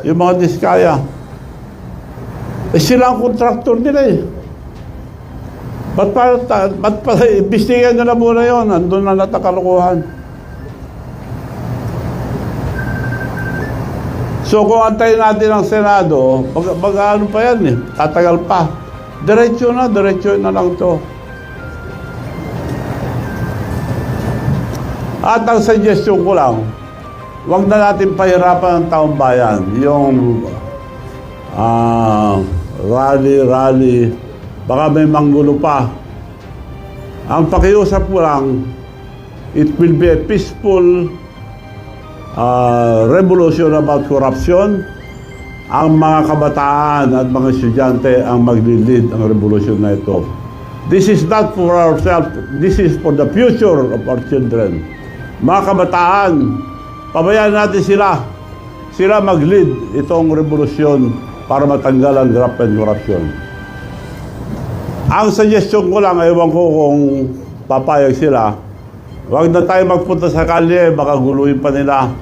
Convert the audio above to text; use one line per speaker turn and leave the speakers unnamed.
yung mga diskaya. Eh sila ang kontraktor nila eh. Ba't pa imbestigan nyo na muna yun? Andun na natakalukuhan. So kung antayin natin ang Senado, ano pa yan eh, tatagal pa. Diretso na lang to. At ang suggestion ko lang, huwag na natin pahirapan ang taong bayan. Yung rally, baka may manggulo pa. Ang pakiusap ko lang, it will be a peaceful revolution about corruption. Ang mga kabataan at mga estudyante ang maglilid ang revolution na ito. This is not for ourselves, this is for the future of our children. Mga kabataan, pabayaan natin sila. Sila mag-lead itong revolusyon para matanggal ang graft and corruption. Ang suggestion ko lang, ewan ko kung papayag sila, huwag na tayo magpunta sa kalye, baka guluhin pa nila.